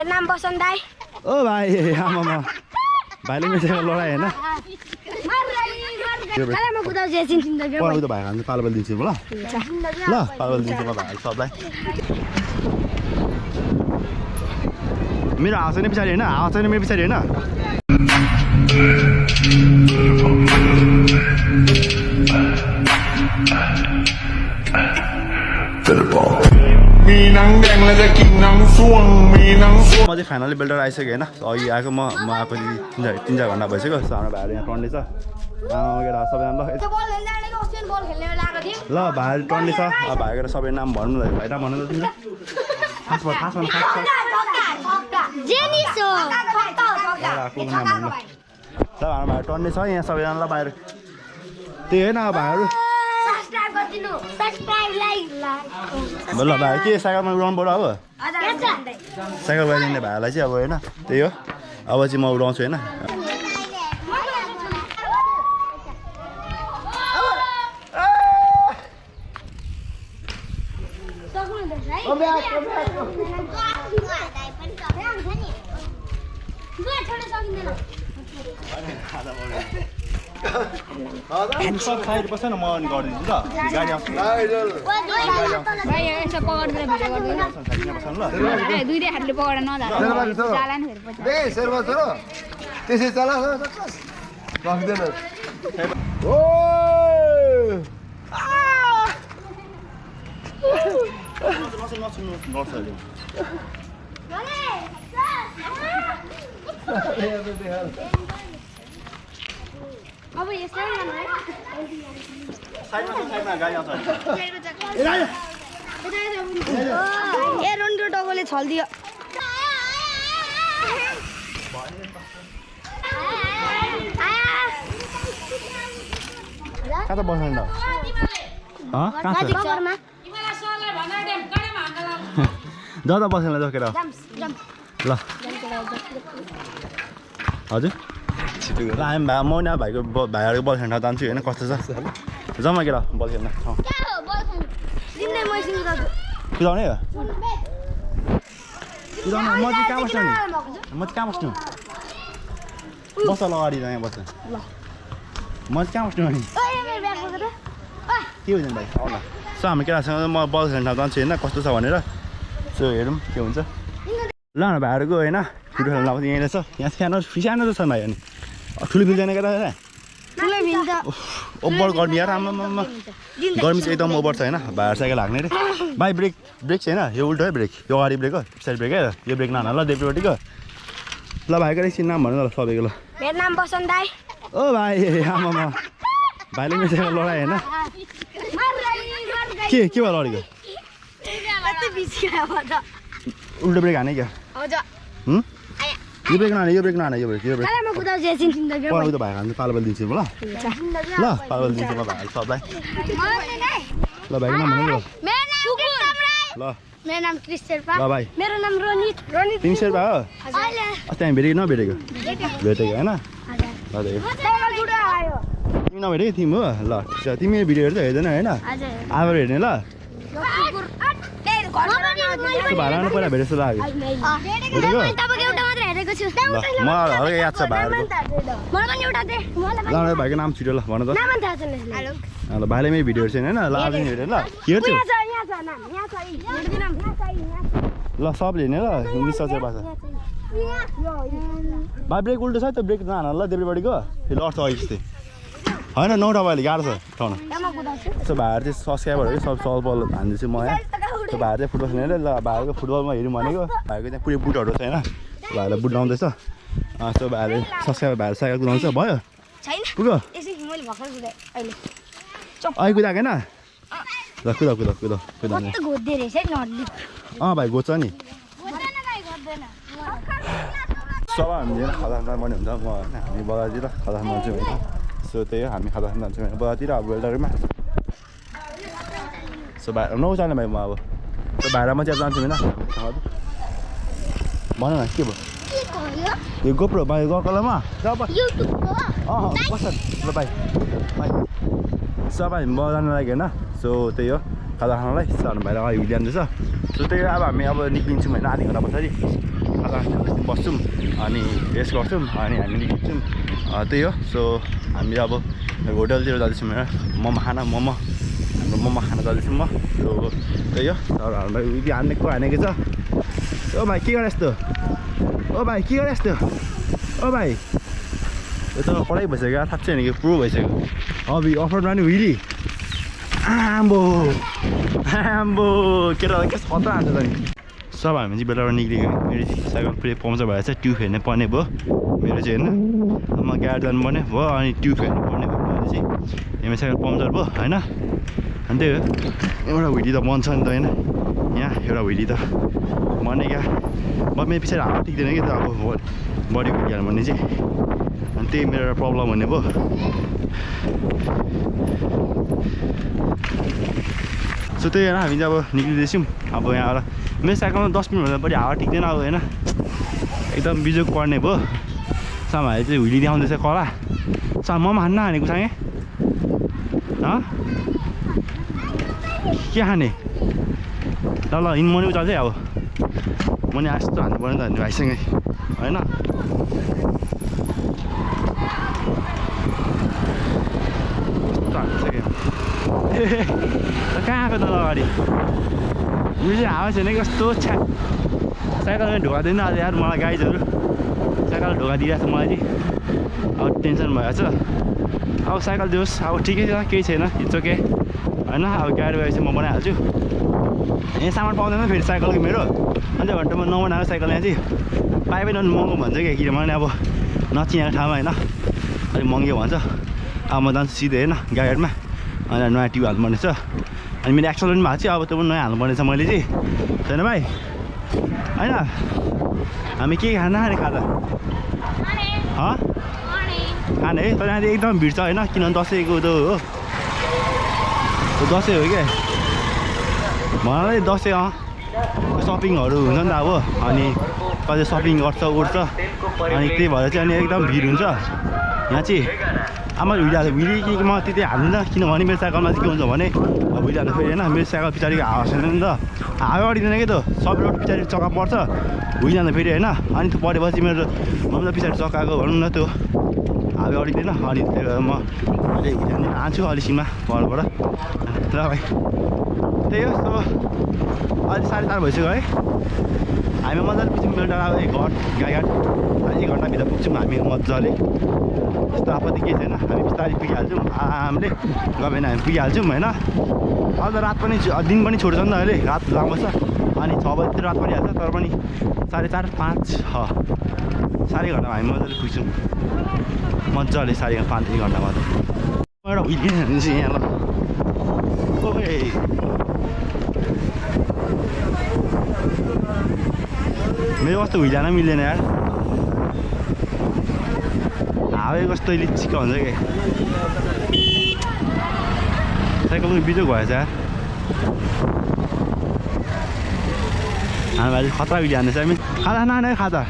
नाम बसन्त दाइ ओ भाइ आमामा भाइले मेरो लडाइ हैन म कुदाउँछु एकछिन त पढाउ त भाइ हामी पालबल दिन्छु ल ल पालबल दिन्छु म भाइ सबलाई मेरो हावा छैन पछाडि हैन हावा छैन मेरो पछाडि हैन म चाहिँ फाइनली बेल्टर आइसक्यो होइन अघि आएको म आएको 3-4 घन्टा भइसक्यो हाम्रो भाइहरू यहाँ टन्ने छ केटा सबैजना ल भाइहरू टन्ने छ अब भाइको सबै नाम भन्नु ल भाइ नाम भन्नु त तिमीले खास हाम्रो भाइ टन्ने छ यहाँ सबैजनालाई बाहिर त्यही होइन अब भाइहरू ल भाइ के साइकलमा उडाउनु पर्यो अब साइकल बाइदिने भाइलाई चाहिँ अब होइन त्यही हो अब चाहिँ म उडाउँछु होइन सब साइड बस्छ न म गरिदिन्छु ल गाडी आउँछ दुईटै हातले पकडेर त्यसै चला राख्दैन अब यसै गर्नु है साइडमा गाडी आउँछ ए रोन्डो टोकोले छल्दियो कता बस्नु त दादा बसेन ल केटा ल हजुर ल हामी भाइ म नि भाइको भाइहरूको बल खेल्न जान्छु होइन कस्तो छ जम्मा केटा बल खेल्न कुदाउने हो कुदाउने म चाहिँ कहाँ बस्नु नि म चाहिँ कहाँ बस्नु बस ल अगाडि यहाँ बस्छ म चाहिँ कहाँ बस्नु नि के हुन्छ भाइ आउन सो हामी केटासँग म बल खेल्न जान्छु होइन कस्तो छ भनेर सो हेरौँ के हुन्छ ल भाइहरूको होइन फुटबल खेल्न अब यहीँ रहेछ यहाँ सानो सानो छ भाइ अनि ठुलो मिल्दैन केटा ओभर गर्मी यार आमामा गर्मी चाहिँ एकदम ओभर छ होइन भाइहरू साइकल हाक्ने रे भाइ ब्रेक छैन यो उल्टो है ब्रेक यो अगाडि ब्रेक हो पछाडि ब्रेक है यो ब्रेक नहाल्नु ल देब्रेपट्टिको ल भाइको एकछिन नाम भन्नु न ल सबैको ल मेरो नाम बसन्त दाइ ओ भाइ आमामा भाइले मेरो साइकल लडाइ होइन के भयो लडेको उल्टो ब्रेक हाने क्या यो ब्रेक नहाने यो ब्रेक पढाउ त भाइ हामी पालबल दिन्छु ल ल पालबल दिन्छु म भाइ सबलाई ल भाइको नाम भन्नु ल मेरो नाम क्रिस शेर्पा ल भाइ मेरो नाम रोनित तिमी शेर्पा हो अस्ति हामी भेटेको नभेटेको होइन तिमी नभेटेको तिमी हो ल तिमी भिडियो हेर्छ हेर्दैन होइन आएर हेर्ने ल भाइलाई पहिला भेटेको जस्तो लाग्यो मलाई हल्का याद छ भाइहरूको ल भाइको नाम छिटो ल भन त ल भाइले मेरो भिडियो हेर्छ होइन ल आज हेरेँ ल के हेर्छु ल सबले हेर्ने ल इङ्ग्लिस सचेर भाषा भाइ ब्रेक उल्टो छ त्यो ब्रेक नहान ल देब्रेपट्टिको फेरि लड्छ अघि जस्तै होइन नौटा भाइले गाह्रो छ ठाउँमा त्यो भाइहरू चाहिँ सब्सक्राइबरहरू सब सबल हान्दैछु म यहाँ त्यो भाइहरू चाहिँ फुटबल खेल्ने ल भाइहरूको फुटबलमा हेऱ्यौँ भनेको भाइको त्यहाँ पुरै बुटहरू छ होइन भाइलाई बुट लाउँदैछ त्यो भाइहरूले सब्सक्राइबर भाइहरू साइकल कुदाउँछ भयो पुग्यो अहिले कुदाएको होइन ल कुदाउने भाइ गोच्छ नि सब हामीले खाजा खाना पर्ने हुन्छ म होइन हामी बजारतिर खाजा खान जान्छौँ होइन सो त्यही हो हामी खाजा खान जान्छौँ होइन बजारतिर अब बेल्टरमा सो भाइ नौजना भाइ म अब त्यो भाइलाई म चाहिँ जान्छु होइन भन न के भयो यो गोप्रो भाइ गकलामा बस ल भाइ सब हामी बजार जानु लागि होइन सो त्यही हो खाजा खानालाई सानो भाइलाई अगाडि ल्याउँदैछ सो त्यही अब हामी अब निक्लिन्छौँ होइन आधी घन्टा पछाडि बस्छौँ अनि रेस्ट गर्छौँ अनि हामी निस्किन्छौँ त्यही हो सो हामी अब होटलतिर जाँदैछौँ होइन मोमो खान हाम्रो मोमो खान जाँदैछौँ म सो त्यही हो तर हामीलाई उयो हानेको छ ओ भाइ के गरे यस्तो ओ भाइ के गरे यस्तो ओ भाइ यो त पढाइ भइसक्यो थाहा नि कि प्रो भइसक्यो अब अफरमा नि हुइली आम्बो केटालाई के खतरा हान्छ त नि सब हामी चाहिँ बेलाबाट निक्लियो मेरो साइकल पुरै पम्चर भएर चाहिँ ट्युब हेर्नु पर्ने भयो मेरो चाहिँ होइन म गाडी जानुपर्ने भयो अनि ट्युब हेर्नु पर्ने भयो भने चाहिँ मेरो साइकल पम्चर भयो होइन अनि त्यही हो एउटा हुइली त बन्छ नि त होइन यहाँ एउटा हुइली त भने क्या मेरो पछाडि हावा टिक्दैन कि त अब बडी हुइहाल्नु भने चाहिँ अनि त्यही मेरो एउटा प्रब्लम हुने भयो सो त्यही होइन हामी चाहिँ अब निक्लिँदैछौँ अब यहाँबाट मेरो साइकलमा 10 मिनटभन्दा बढी हावा टिक्दैन अब होइन एकदम बिजोग पर्ने भयो सामाहरू चाहिँ हुइली देखाउँदैछ कला मोमो खान्न हानेको सँगै के खाने ल हिँड्नु उता चाहिँ अब म नि यस्तो हान्नु पर्ने त भाइसँगै होइन कहाँ आएको त अगाडि मेरो चाहिँ हावा छैन कस्तो छ्या साइकलमा ढोका दिँदैन आज यार मलाई गाइजहरू साइकल ढोका दिइरहेको छ मलाई चाहिँ अब टेन्सन भइरहेछ अब साइकल दियोस् अब ठिकै छ केही छैन इट्स ओके होइन अब गाडी गएपछि म बनाइहाल्छु यहाँ सामान पाउँदैन फेरि साइकलको मेरो अन्त घन्टामा नबनाएको साइकल यहाँ चाहिँ पाइ पनि महँगो भन्छ कि किनभने अब नचिनेको ठाउँमा होइन अलिक महँगो भन्छ अब म जान्छु सिधै होइन गाडीमा अनि नयाँ ट्युब हाल्नुपर्ने छ अनि मेरो एक्सल पनि भएको थियो अब त्यो पनि नयाँ हाल्नुपर्ने छ मैले चाहिँ छैन भाइ होइन हामी के खाना खाने खाँदा खाने है तर यहाँ चाहिँ एकदम भिड छ होइन किनभने दसैँको त्यो हो दसैँ हो क्या भन्नाले दसैँ सपिङहरू हुन्छ नि त अब अनि कहिले सपिङ गर्छ उठ्छ अनि त्यही भएर चाहिँ अनि एकदम भिड हुन्छ यहाँ चाहिँ आमा भिडी के म त्यति हाल्दिनँ किनभने मेरो साइकलमा चाहिँ के हुन्छ भने भिड हाल्दा फेरि होइन मेरो साइकल पछाडिको हावा छैन नि त हावा अडिँदैन कि त सब रोड पछाडि चक्का पर्छ भिड हाल्दा फेरि होइन अनि त्यो परेपछि मेरो त पछाडि चक्काको भनौँ न त्यो हावा अडिँदैन अनि त्यही भएर म अलिक आन्छु अलिकमा परबाट ल भाइ त्यही हो सो अहिले 4:30 भइसक्यो है हामी मजाले पछि बेलटार अब एक गाईघाट 1 घन्टाभित्र पुग्छौँ हामी मजाले त्यस्तो आपत्ति केही छैन हामी बिस्तारै पुगिहाल्छौँ आरामले गयो भने हामी पुगिहाल्छौँ होइन अहिले त रात पनि दिन पनि छोड्छ नि त अहिले रात लामो छ अनि 6 बजीतिर रात पनि हाल्छ तर पनि 4:30 5 4 घन्टामा हामी मजाले पुग्छौँ मजाले 5 घन्टामा त एउटा उइलिन्छ यहाँ ल ओके मेरो कस्तो हुइजान मिल्दैन यार हावै कस्तो लिचिक्क हुन्छ कि साइकलको बिजोग भएछ यार हामी अहिले खतरा उइली हान्दैछ हामी खाजा नाने खाजा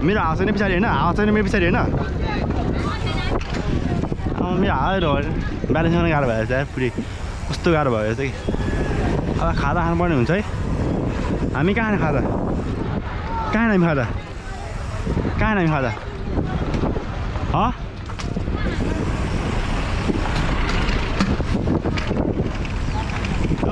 मेरो हावा छैन पछाडि होइन हावा छैन मेरो पछाडि होइन मेरो हावाहरू ब्यालेन्स गर्न गाह्रो भएछ यार पुरै कस्तो गाह्रो भयो चाहिँ अब खाजा खानुपर्ने हुन्छ है हामी कहाँ खाने खाजा कहाँ हामी खाजा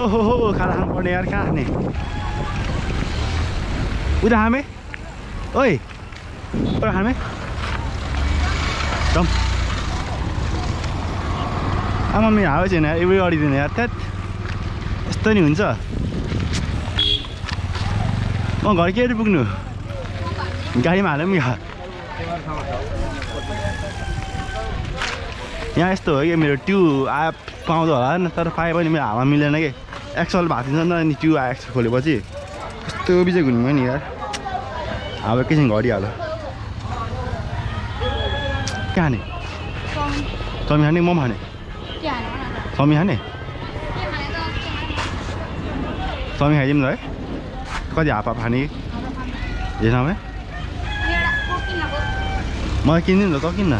ओहो खाजा खानुपर्ने यार कहाँ खाने उता खामे ओइ उता खामे रम आमा मेरो हावा छैन यार एउटै अडिँदैन यार त्यहाँ यस्तो नि हुन्छ म घर के पुग्नु गाडीमा हालौँ नि यहाँ यस्तो हो कि मेरो ट्युब पाउँदो होला नि तर पाए पनि मेरो हावा मिलेन कि एक्सल भएको थिएन नि त अनि ट्युब एक्सल खोलेपछि कस्तो बिजोग हुनु भयो नि यार हावा एकैछिन घडिहाल्यो कहाँ खाने चौमिन खाने मोमो खाने चौमिन खाने चौमिन खाइदिउँ न है कति हाफ खाने कि हेर्न मलाई किनिदिनु न त किन्न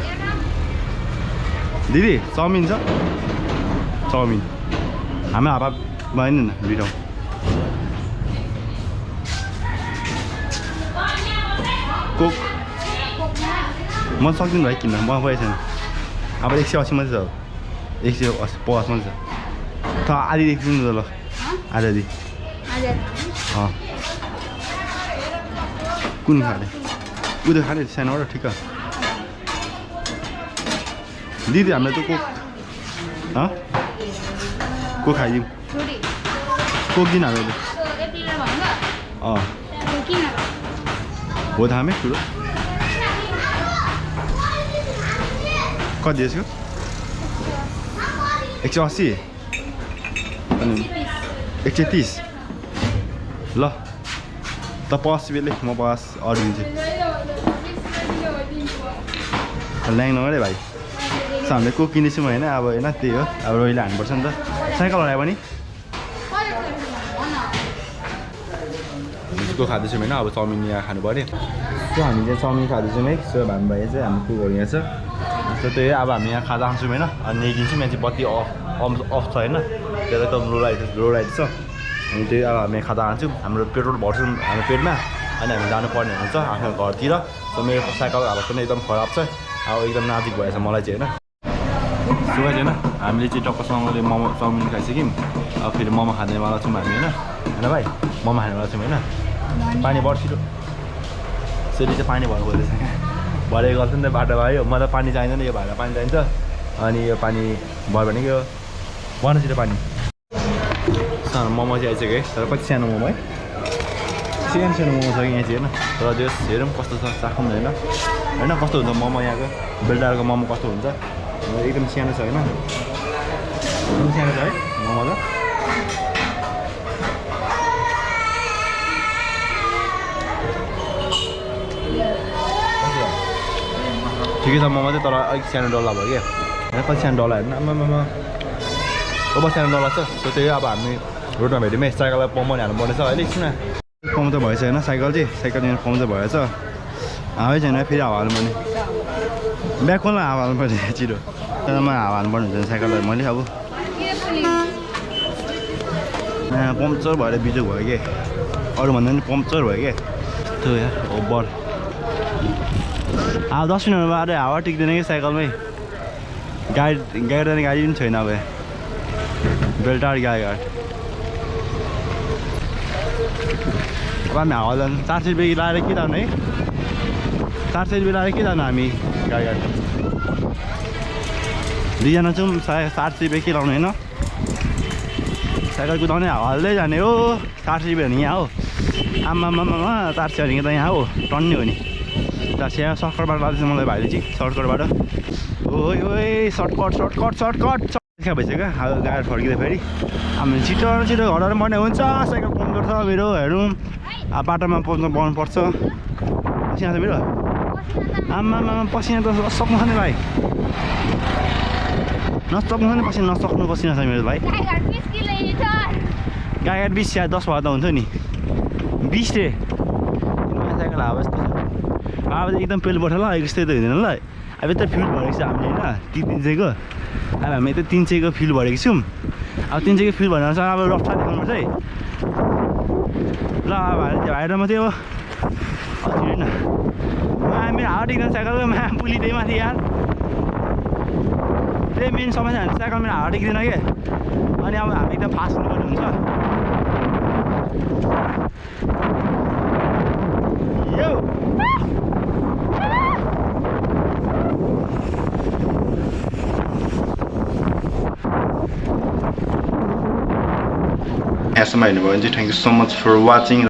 दिदी चाउमिन छ चाउमिन हामी हाफ भएन न दुई ठाउँ कोक म सक्दिनँ भाइ किन्न म पैसा छैन अब 180 मात्रै छ 150 मात्रै छ त आधी देखिदिनु न ल आधी कुन खाने उयो खाने सानोबाट ठिक दिदी हामीलाई त कोक खाइदिउँ कोक दिन हामीले हो थामे ठुलो कति यसको 180 अनि 130 ल त 50 बेले म 50 अरू दिन्छु ल्याङ नगरे भाइ हामीले कोक किनेछौँ होइन अब होइन त्यही हो अब रोइले हान्नुपर्छ नि त साइकल हरायो भने को खाँदैछौँ होइन अब चाउमिन यहाँ खानु पऱ्यो सो हामी चाहिँ चाउमिन खाँदैछौँ है सो हामी भाइ चाहिँ हाम्रो कुकहरू यहाँ छ सो त्यही अब हामी यहाँ खाँदा खान्छौँ होइन अनि ल्याइदिन्छौँ यहाँ चाहिँ बत्ती अफ छ होइन त्यसलाई त लो लाइट छ अनि त्यही अब हामी खाँदा खान्छौँ हाम्रो पेट्रोल भर्छौँ हाम्रो पेटमा अनि हामी जानुपर्ने हुन्छ आफ्नो घरतिर सो मेरो साइकल हालत पनि एकदम खराब छ अब एकदम नाजुक भएछ मलाई चाहिँ होइन सो होइन हामीले चाहिँ टक्कसँगले मोमो चाउमिन खाइसक्यौँ अब फेरि मोमो खानेवाला छौँ हामी होइन भाइ मोमो खानेवाला छौँ होइन पानी बढ्छिटो सेली चाहिँ पानी भर्नु खोज्दैछ भरेको गर्छ नि त बाटोमा आयो मलाई पानी चाहिँदैन यो भाइलाई पानी चाहिन्छ अनि यो पानी भयो भने यो भर्नु छिटो पानी सानो मोमो चाहिँ आइसक्यो है तर कति सानो मोमो है सानो मोमो छ कि यहाँ चाहिँ होइन तर त्यो हेरौँ कस्तो छ चाखौँ होइन कस्तो हुन्छ मोमो यहाँको बेल्टारको मोमो कस्तो हुन्छ एकदम सानो छ होइन एकदम सानो छ है मोमो त ठिकै छ मोमो चाहिँ तर अलिक सानो डल्ला भयो क्या होइन कति सानो डल्ला हेर्नु आमामा अब सानो डल्ला छ सो त्यही अब हामी रोडमा भेट्यौँ साइकललाई पम्प हाल्नु पर्नेछ अहिले एकछिन पम्प त भएछ होइन साइकल यहाँ पम्प त भएछ हावै छैन फेरि हावा हाल्नुपर्ने ब्याग खोल्न हावा हाल्नुपर्ने छिटो त्यसमा हावा हाल्नुपर्ने हुन्छ साइकललाई मैले अब पम्पचर भएर बिजोग भयो कि अरूभन्दा पनि पम्पचर भयो क्या त्यो यार ओभर अब 10 मिनट बाद हावा टिक्दैन कि साइकलमै गाडी जाने गाडी पनि छैन अब बेल्टार गाडी अब हामी हावा जानु 400 रुपियाँ लाएर के जानु है 400 रुपियाँ लाएर के जानु हामी गाडी दुईजना छौँ 700 रुपियाँ के लाउनु होइन साइकल कुदाउने हावा हाल्दै जाने हो 400 रुपियाँ भने यहाँ हो आमामामा 400 भने त यहाँ हो टन्ने हो नि यहाँ सर्टकटबाट लाँदैछ मलाई भाइले चाहिँ सर्टकटबाट ओइ सर्टकट क्या भइसक्यो गाडी फर्किँदा फेरि हामी छिटो घर पर्ने हुन्छ साइकल पम्प गर्छ मेरो हेरौँ अब बाटोमा पाउनु पर्छ पसिना छ मेरो आमामा पसिना त सक्नु छ नि भाइ नसक्नु छ नि नसक्नु पसिना छ मेरो भाइ गाडी 20 या 10 भए त हुन्थ्यो नि 20 रे साइकल हावा यस्तो छ अब एकदम पेल बठ ल यस्तै त हुँदैन ल अब यता फ्युल भरेको छ हामीले होइन 300 को अब हामी यता 300 को फ्युल भरेको छौँ अब 300 को फ्युल भनेर चाहिँ अब रफ्ता देखाउनुपर्छ है ल अब भाइर मात्रै हो हजुर होइन मेरो हावा टिक्दैन साइकलको पुली त्यही माथि यार त्यही मेन समस्या हुन्छ साइकल मेरो हावा टिक्दैन कि अनि अब हामी एकदम फास्ट हुनुपर्ने हुन्छ यो यहाँसम्म हेर्नुभयो भने चाहिँ thank you so much for watching